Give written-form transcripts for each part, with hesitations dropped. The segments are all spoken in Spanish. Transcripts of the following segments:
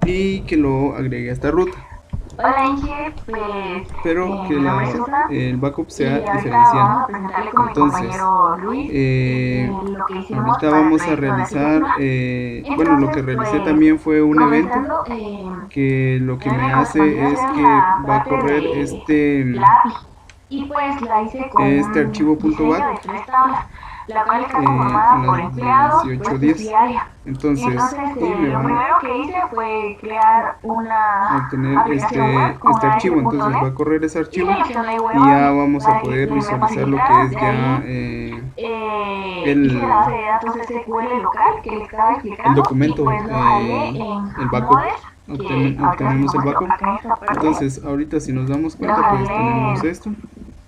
y que lo agregue a esta ruta, Hola Inge, pues pero que mi nombre es Sofra el backup y sea ahorita vamos diferencial. a presentarle con mi Entonces, compañero Luis lo que hicimos ahorita para el vamos a proyecto de la realizar, arquitectura. bueno, lo que Entonces, realicé pues también fue un evento comenzando, que lo a que mí me me correspondía hace es hacer que la va a parte correr de la API y pues la hice con este un archivo diseño .bat de tres tablas, la cual está a conformada por las empleados, puestos y 18:10. área. Entonces, Entonces, y me lo va primero que hice fue crear a una obtener aplicación web con este archivo. Entonces AS.NET va a correr ese y archivo seleccioné web y ya only vamos a para que poder me visualizar lo que facilitara. es De ya ahí hice la base de datos SQL local que les estaba el explicando y documento, pues lo jalé en el backup. Modes, que ahorita se Obtenemos lo el muestro backup. acá en esta parte. Entonces, ahorita si nos damos Lo cuenta, pues tenemos jalé esto.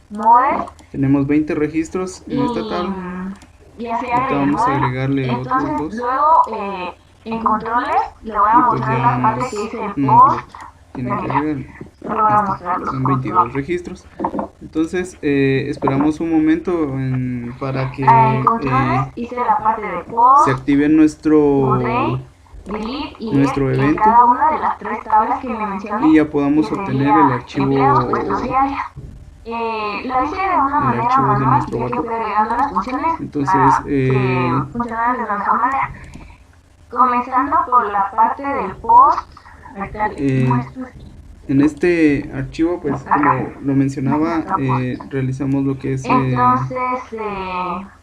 Modes Tenemos 20 registros en esta y, tabla. y así Ahorita agregué el vamos a modelo. agregarle otros Entonces, dos luego en controles le voy a y pues mostrar ya la parte que dice el nos post. lo tienen que Mira, agregar. le voy Ahí a está, mostrar los son 22 controles. registros. Entonces esperamos un momento para En que controles hice la parte de se post, active update, delete y nuestro edit en evento cada una de las tres tablas que me y mencioné, ya que podamos obtener sería empleados, puestos y áreas. Lo hice de una el manera archivo de manual, nuestro ya que backup. fui agregando las funciones Entonces, para que funcionaran de la mejor manera. Comenzando por la parte del post, ahorita les muestro en este archivo, pues acá, como lo mencionaba, muestra post. realizamos lo que es Entonces,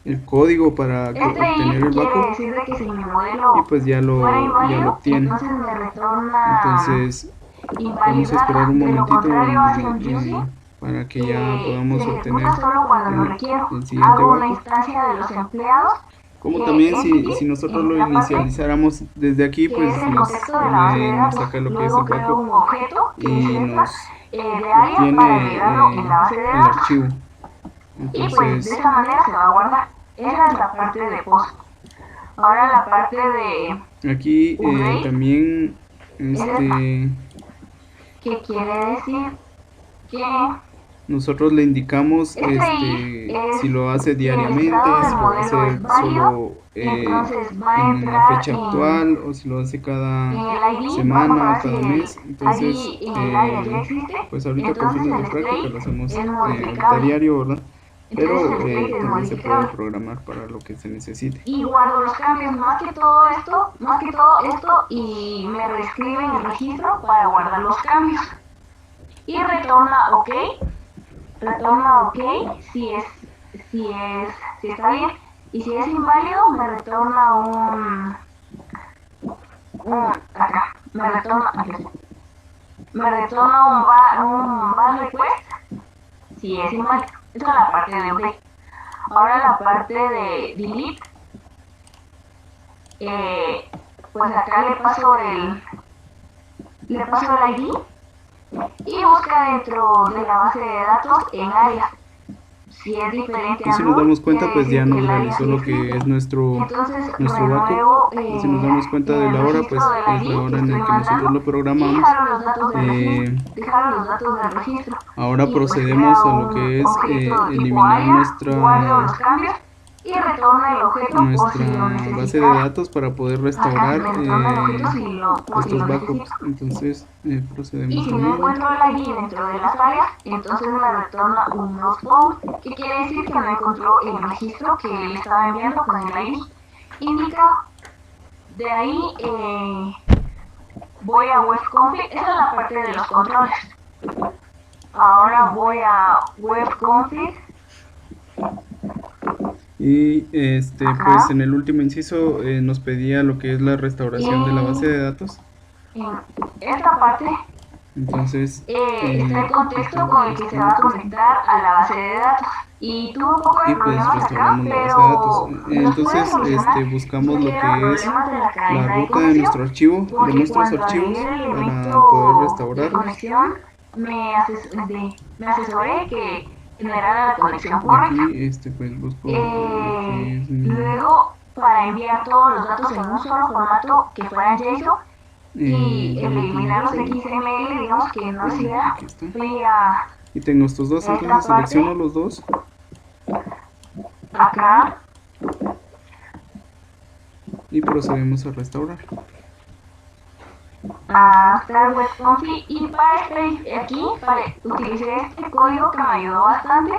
el código para este obtener if el quiere backup decir de que si mi y modelo pues fuera ya lo inválido, obtiene. entonces me retorna Entonces vamos a esperar invalidarla. un De lo momentito contrario, hace un using para que ya que podamos se obtener ejecuta solo cuando lo requiero. el siguiente Hago una backup. instancia de los empleados, Como también entity, si nosotros en lo esta parte, inicializáramos desde aquí, que es pues el contexto de la base de nos datos. saca lo que es Luego el creo backup un objeto que es y esta nos de área para agregarlo en obtiene la base de el datos. archivo. Y pues de Entonces esta manera se va a guardar. Esa es la parte de post. Ahora la parte de aquí update también es esta, que quiere decir que nosotros le indicamos este if es si lo hace si el diariamente, estado del si lo va a modelo es hacer válido, solo entonces va a en la entrar fecha actual o si lo hace cada en el ID, vamos a semana o ver si cada el mes. Entonces, ID en el área ya existe, pues ahorita por entonces fines el de práctica state lo hacemos es ahorita modificable. diario, ¿verdad? Entonces Pero el state es también se puede modificable. programar para lo que se necesite. Y guardo los cambios, más que todo esto, y me reescribe en el registro para guardar los cambios. Y retorna OK si está bien. Y si es inválido, me retorna acá, me retorna un bar request si es inválido. Esa es la parte de update. Ahora la parte de delete, pues acá le paso el ID y busca dentro de la base de datos en áreas. Si es diferente Y a si nos null, damos cuenta, quiere pues ya decir que nos el área realizó sí lo que existe. es Entonces nuestro backup. renuevo Y si nos damos cuenta en de el la hora, pues registro del es la ID que hora en estoy la que nosotros mandando lo y programamos. jalo los datos del registro. Jalo los datos del registro. Ahora Y pues procedemos a creo lo un que es objeto de tipo eliminar área, guardo los cambios y retorna el objeto por si lo nuestra base de necesitara. datos para poder Acá restaurar me retorna el objeto por si estos lo backups. necesito. Entonces Y procedemos si con no ello. encuentro el ID dentro de las áreas, entonces me retorna un not found, que quiere decir que no encontró el registro que le estaba enviando con el ID indicado. De ahí voy a web config, esa es la parte de los controles. Ahora voy a web config. Y pues en el último inciso nos pedía lo que es la restauración de la base de datos. En esta parte Entonces está el contexto con el que se va a conectar a la base de datos. Y tuve un poco de pues problemas acá, restauramos la base de datos. pero los pude Entonces solucionar, buscamos ya que lo eran que es problemas de la la cadena de ruta de conexión, nuestro archivo, de porque nuestros cuando archivos agregué el para poder elemento de restaurarlos. conexión, me asesoré que generara la conexión correcta. Aquí pues busco lo que es Luego, para enviar todos los datos en un solo formato que fuera JSON, y el eliminar los XML, digamos que no es idea. aquí está. Fui a Y tengo estos dos, esta entonces parte, selecciono los dos acá, y procedemos a restaurar. a Star Web Confi y utilicé este código que me ayudó bastante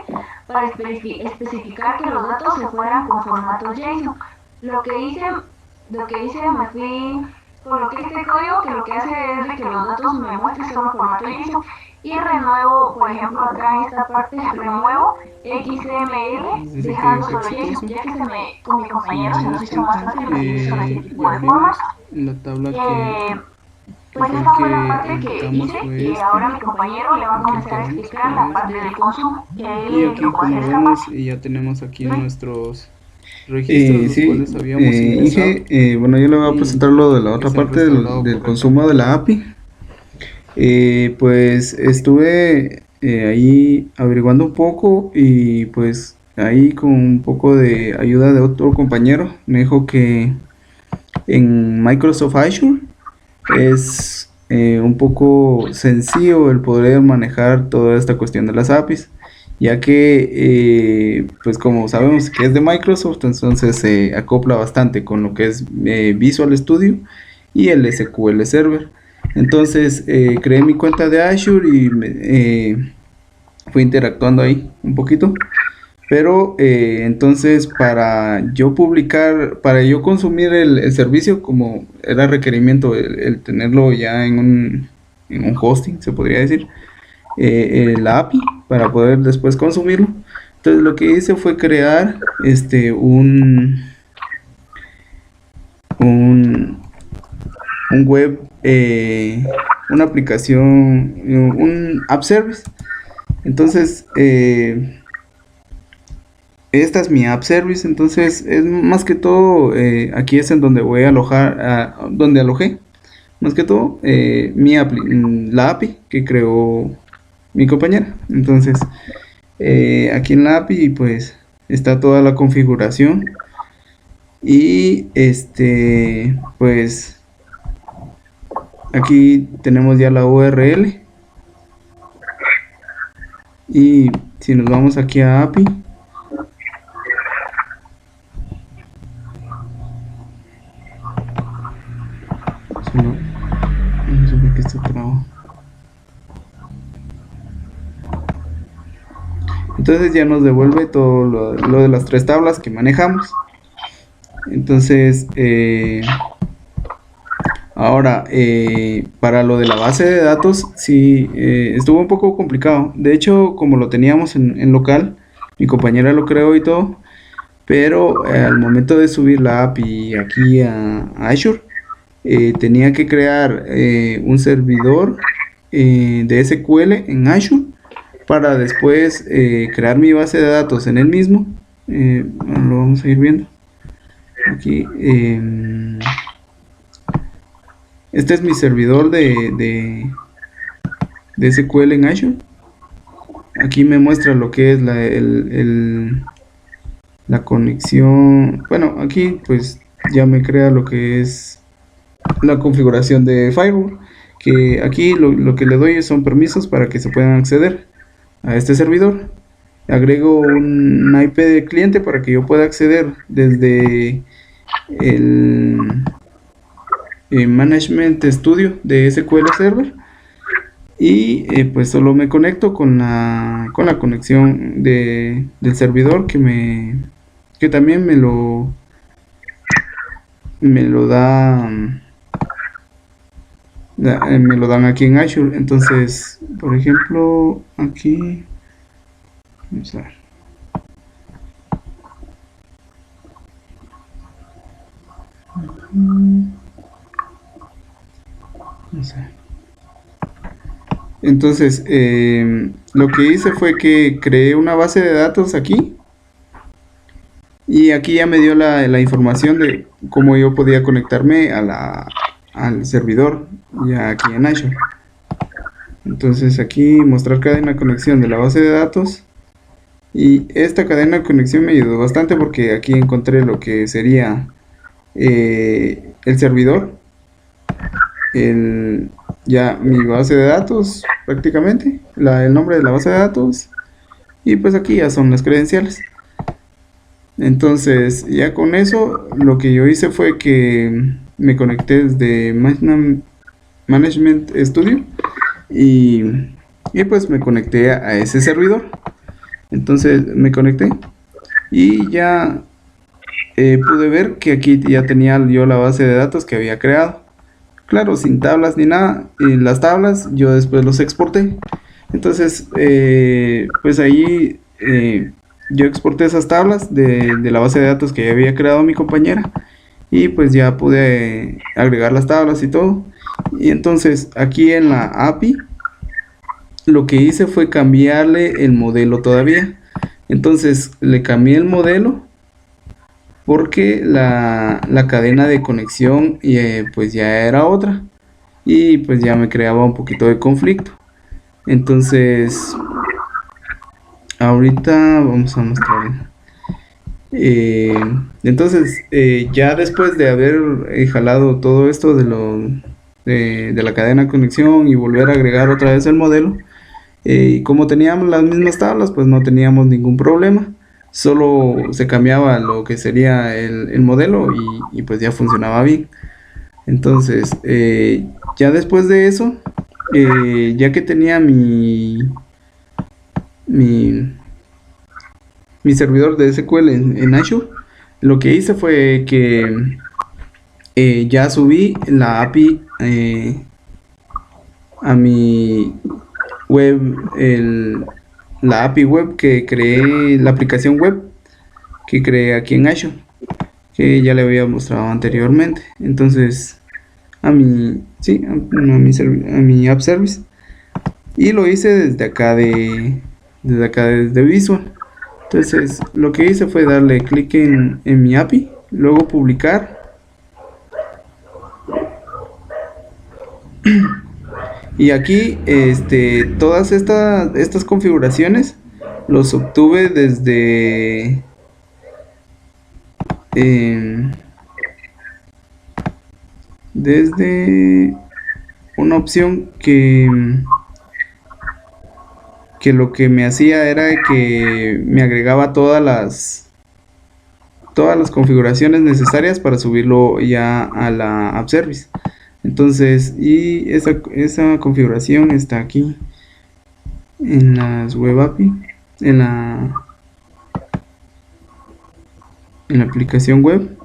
para especificar que los datos se fueran con formato JSON. Lo que hice, me fui, coloqué este código que lo que hace es de que los datos me muestren solo formato JSON y renuevo, por ejemplo, acá en esta parte renuevo XML Dice que dejando es solo JSON, exitoso. ya que con mi compañero se nos hizo más fácil utilizar con este tipo Y de formas. arriba la tabla que Pues fue el esa fue la parte que que editamos hice fue y este, ahora mi compañero le va a aquí comenzar a acabamos, explicar la parte del consumo. y Él aquí nos va a como hacer esta vemos parte. ya tenemos aquí nuestros registros los Sí, cuales habíamos ingresado, Inge, bueno, yo le voy a y presentar lo de la que otra se han parte restaurado del consumo de correctamente. la API. Pues estuve ahí averiguando un poco y pues ahí con un poco de ayuda de otro compañero me dijo que en Microsoft Azure es un poco sencillo el poder manejar toda esta cuestión de las APIs, ya que, pues como sabemos que es de Microsoft, entonces se acopla bastante con lo que es Visual Studio y el SQL Server. Entonces creé mi cuenta de Azure y fui interactuando ahí un poquito. Pero entonces para yo publicar, para yo consumir el servicio, como era requerimiento el tenerlo ya en un hosting, se podría decir, la API para poder después consumirlo. Entonces lo que hice fue crear un, un web, una aplicación, un app service. Entonces, esta es mi app service, entonces es más que todo, aquí es en donde voy a alojar, donde alojé, más que todo, la API que creó mi compañera. Entonces, aquí en la API, pues, está toda la configuración y, pues, aquí tenemos ya la URL y si nos vamos aquí a API, solo, no sé por qué está trabado. Entonces ya nos devuelve todo lo de las tres tablas que manejamos. Entonces, ahora, para lo de la base de datos, sí, estuvo un poco complicado. De hecho, como lo teníamos en local, mi compañera lo creó y todo, pero al momento de subir la API aquí a Azure, tenía que crear un servidor de SQL en Azure para después crear mi base de datos en el mismo. Bueno, lo vamos a ir viendo aquí. Este es mi servidor de SQL en Azure. Aquí me muestra lo que es la conexión. Bueno, aquí pues ya me crea lo que es la configuración de firewall, que aquí lo que le doy son permisos para que se puedan acceder a este servidor. Agrego un IP de cliente para que yo pueda acceder desde el Management Studio de SQL Server y pues solo me conecto con la conexión del servidor que también me lo me lo dan aquí en Azure. Entonces, por ejemplo, aquí vamos a ver. No sé. Entonces, lo que hice fue que creé una base de datos aquí y aquí ya me dio la información de cómo yo podía conectarme al servidor ya aquí en Azure. Entonces aquí mostrar cadena de conexión de la base de datos, y esta cadena de conexión me ayudó bastante porque aquí encontré lo que sería el servidor, ya mi base de datos prácticamente, el nombre de la base de datos, y pues aquí ya son las credenciales. Entonces ya con eso lo que yo hice fue que me conecté desde Management Studio y pues me conecté a ese servidor. Entonces me conecté y ya pude ver que aquí ya tenía yo la base de datos que había creado. Claro, sin tablas ni nada. Y las tablas yo después los exporté. Entonces, pues ahí yo exporté esas tablas de la base de datos que ya había creado mi compañera. Y pues ya pude agregar las tablas y todo. Y entonces aquí en la API lo que hice fue cambiarle el modelo todavía. Entonces le cambié el modelo porque la cadena de conexión pues ya era otra y pues ya me creaba un poquito de conflicto. Entonces ahorita vamos a mostrar. Eh, entonces ya después de haber jalado todo esto de la cadena de conexión y volver a agregar otra vez el modelo, y como teníamos las mismas tablas, pues no teníamos ningún problema. Solo se cambiaba lo que sería el modelo y pues ya funcionaba bien. Entonces, ya después de eso, ya que tenía mi, mi servidor de SQL en Azure, lo que hice fue que ya subí la API a mi web, la API web que creé, la aplicación web que creé aquí en Azure, que ya le había mostrado anteriormente. Entonces, sí, a mi app service, y lo hice desde Visual. Entonces, lo que hice fue darle clic en mi API, luego publicar. Y aquí todas estas configuraciones los obtuve desde una opción que lo que me hacía era que me agregaba todas las configuraciones necesarias para subirlo ya a la app service. Entonces, y esa configuración está aquí en las web API, en la aplicación web.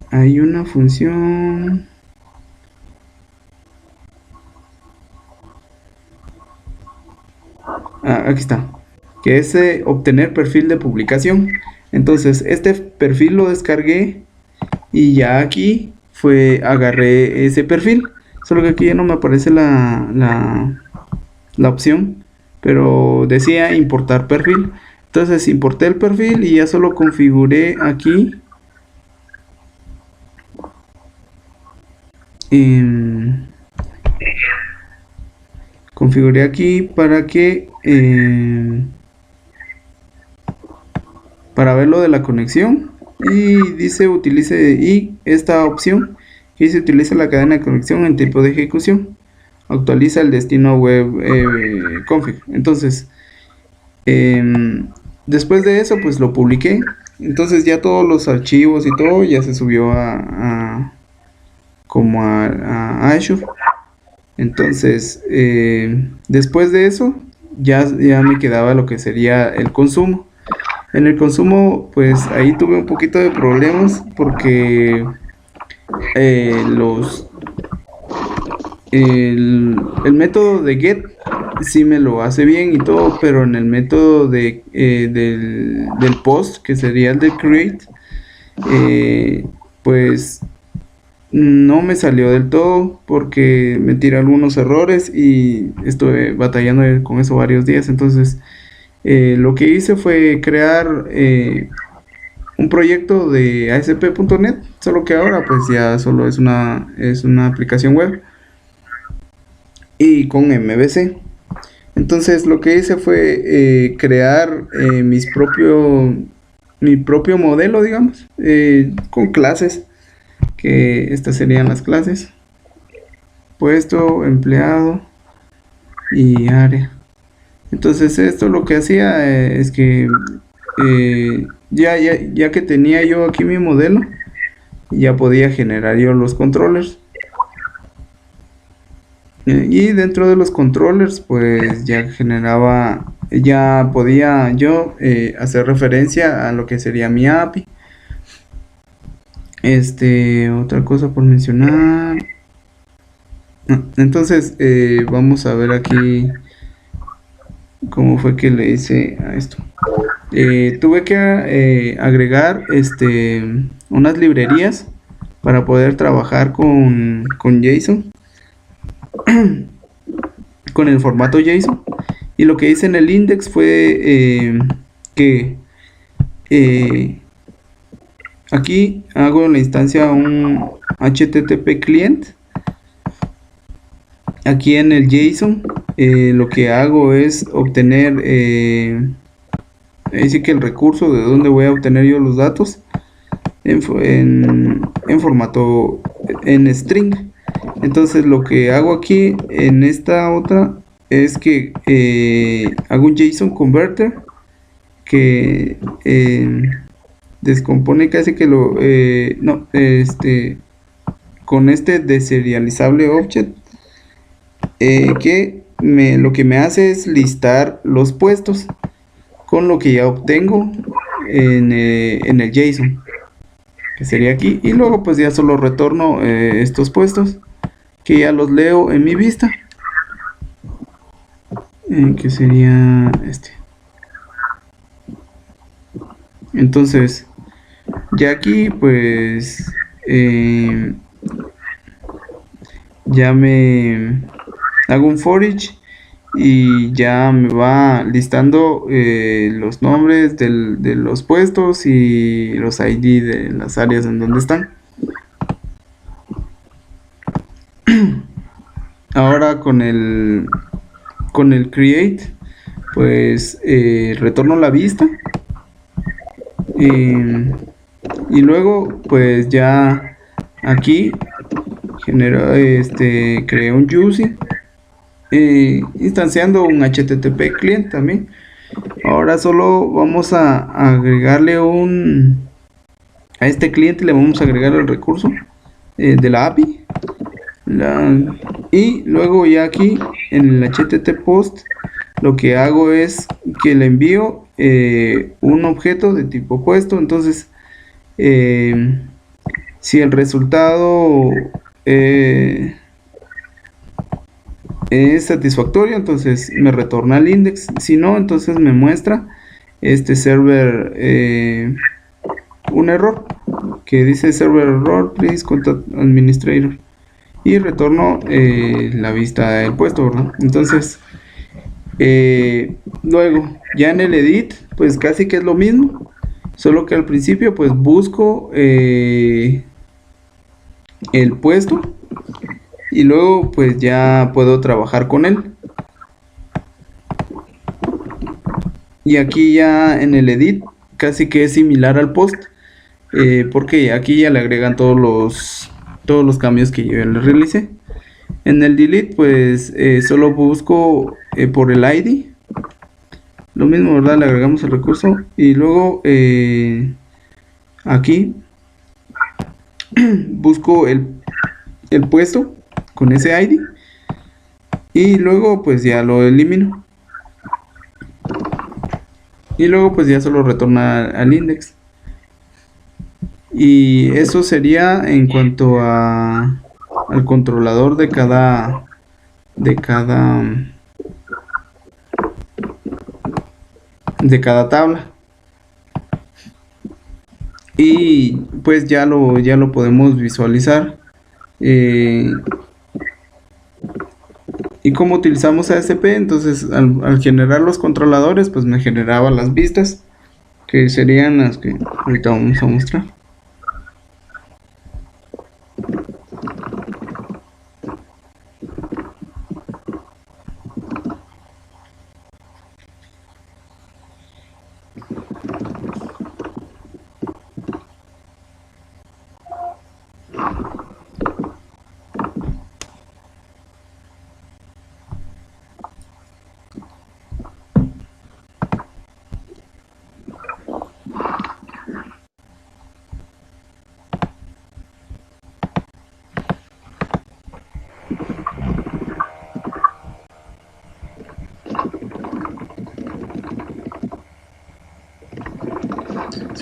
Hay una función. Aquí está, que es obtener perfil de publicación. Entonces, este perfil lo descargué y ya aquí agarré ese perfil, solo que aquí ya no me aparece la opción, pero decía importar perfil. Entonces importé el perfil y ya solo configuré aquí para que para ver lo de la conexión, y dice esta opción que dice utiliza la cadena de conexión en tiempo de ejecución, actualiza el destino web config. Entonces después de eso pues lo publiqué. Entonces ya todos los archivos y todo ya se subió a Azure. Entonces después de eso ya me quedaba lo que sería el consumo. En el consumo pues ahí tuve un poquito de problemas porque el método de get sí me lo hace bien y todo, pero en el método del post, que sería el de create, pues no me salió del todo porque me tira algunos errores y estuve batallando con eso varios días. Entonces lo que hice fue crear un proyecto de ASP.NET, solo que ahora pues ya solo es una aplicación web y con MVC. Entonces lo que hice fue crear mi propio modelo, digamos, con clases, que estas serían las clases: puesto, empleado y área. Entonces esto lo que hacía es que ya que tenía yo aquí mi modelo, ya podía generar yo los controllers. Y dentro de los controllers, pues ya podía yo hacer referencia a lo que sería mi API. Otra cosa por mencionar. Entonces, vamos a ver aquí cómo fue que le hice a esto. Tuve que agregar unas librerías para poder trabajar con JSON, con el formato JSON. Y lo que hice en el index fue que eh, aquí hago en la instancia un HTTP client. Aquí en el JSON lo que hago es obtener así que el recurso de donde voy a obtener yo los datos en formato en string. Entonces lo que hago aquí en esta otra es que hago un JSON converter que descompone casi que no, con este deserializable object lo que me hace es listar los puestos con lo que ya obtengo en el JSON, que sería aquí, y luego pues ya solo retorno estos puestos que ya los leo en mi vista, que sería este. Entonces ya aquí pues ya me hago un for each y ya me va listando los nombres de los puestos y los ID de las áreas en donde están. Ahora con el create pues retorno la vista y luego pues ya aquí creo un UCI instanciando un HTTP client también. Ahora solo vamos a agregarle a este cliente le vamos a agregar el recurso de la API y luego ya aquí en el HTTP post lo que hago es que le envío un objeto de tipo puesto. Entonces si el resultado es satisfactorio, entonces me retorna el index. Si no, entonces me muestra este server un error que dice server error, please contact administrator, y retorno la vista del puesto, ¿verdad? Entonces luego ya en el edit pues casi que es lo mismo, solo que al principio pues busco el puesto y luego pues ya puedo trabajar con él. Y aquí ya en el edit casi que es similar al post, porque aquí ya le agregan todos los cambios que yo le realicé. En el delete pues solo busco por el ID, lo mismo, ¿verdad? Le agregamos el recurso y luego aquí busco el puesto con ese ID y luego pues ya lo elimino y luego pues ya solo retorna al index. Y eso sería en cuanto al controlador de cada tabla. Y pues ya lo podemos visualizar. Y cómo utilizamos ASP, entonces al generar los controladores pues me generaba las vistas, que serían las que ahorita vamos a mostrar.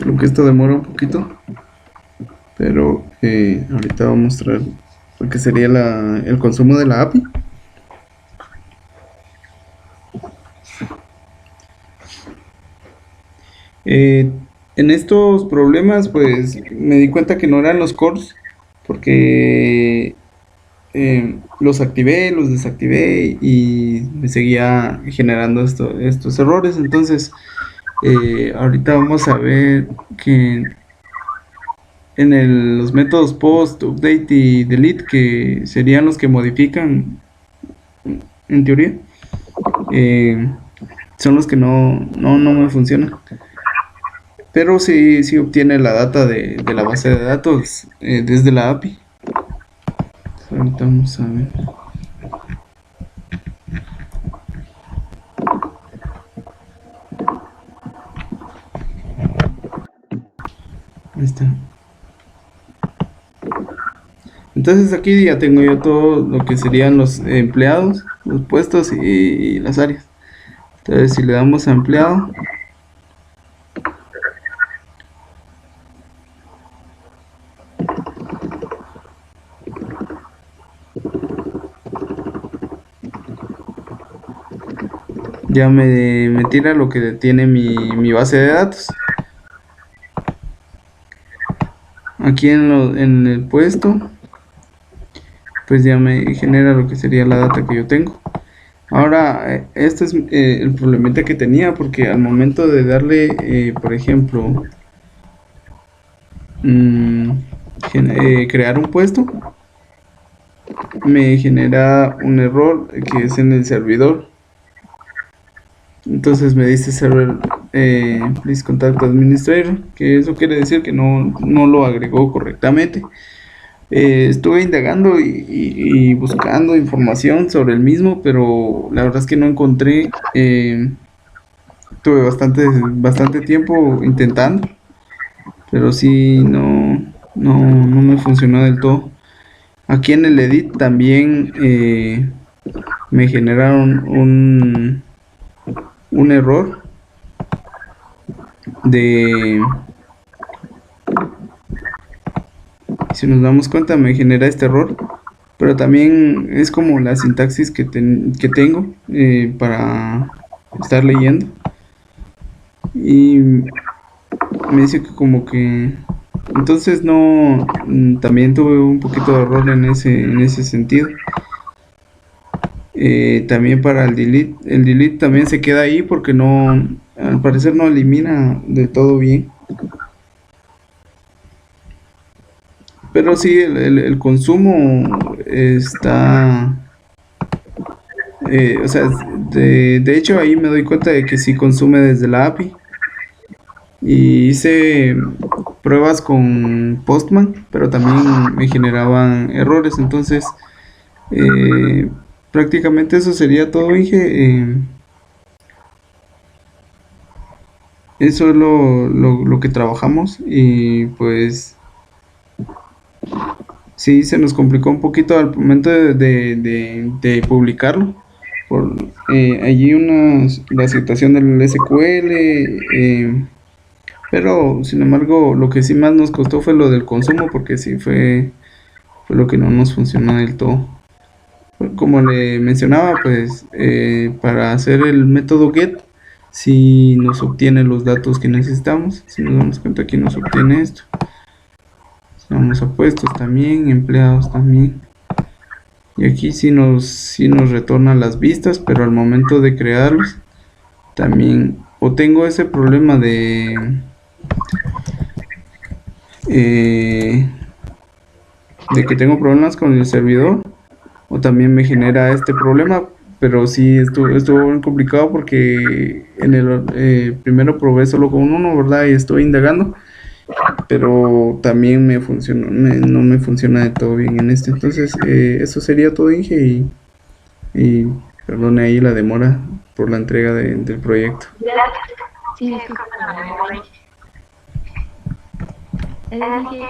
Creo que esto demora un poquito, pero ahorita voy a mostrar lo que sería el consumo de la API. En estos problemas, pues me di cuenta que no eran los cores, porque los activé, los desactivé y me seguía generando estos errores. Entonces, ahorita vamos a ver que en los métodos post, update y delete, que serían los que modifican en teoría, eh, son los que no me funcionan. Pero sí obtiene la data de la base de datos desde la API. Ahorita vamos a ver. Ahí está. Entonces aquí ya tengo yo todo lo que serían los empleados, los puestos y las áreas. Entonces si le damos a empleado, ya me tira lo que tiene mi base de datos. Aquí en el puesto, pues ya me genera lo que sería la data que yo tengo. Ahora, este es el problemita que tenía, porque al momento de darle, por ejemplo, mm, crear un puesto, me genera un error que es en el servidor. Entonces me dice server, please contact administrator, que eso quiere decir que no lo agregó correctamente. Estuve indagando y buscando información sobre el mismo, pero la verdad es que no encontré. Tuve bastante tiempo intentando, pero sí no me funcionó del todo. Aquí en el edit también me generaron un error de... Si nos damos cuenta, me genera este error, pero también es como la sintaxis que tengo para estar leyendo, y me dice que como que entonces no, también tuve un poquito de error en ese sentido. También para el delete también se queda ahí porque al parecer no elimina de todo bien. Pero sí, el consumo está... o sea, de hecho ahí me doy cuenta de que sí consume desde la API. Y hice pruebas con Postman, pero también me generaban errores. Entonces, eh, prácticamente eso sería todo, Inge. Eso es lo que trabajamos, y pues sí, se nos complicó un poquito al momento de publicarlo. Por allí la situación del SQL, pero sin embargo lo que sí más nos costó fue lo del consumo, porque sí fue lo que no nos funcionó del todo. Como le mencionaba, pues para hacer el método get, si nos obtiene los datos que necesitamos. Si nos damos cuenta, aquí nos obtiene esto. Vamos a puestos también, empleados también. Y aquí sí nos retorna las vistas, pero al momento de crearlos, también o tengo ese problema eh, de que tengo problemas con el servidor, o también me genera este problema. Pero sí estuvo bien complicado, porque en el primero probé solo con uno, ¿verdad? Y estoy indagando, pero también no me funciona de todo bien en este. Entonces eso sería todo, Inge, y perdone ahí la demora por la entrega del proyecto. Sí, disculpa. Es decir,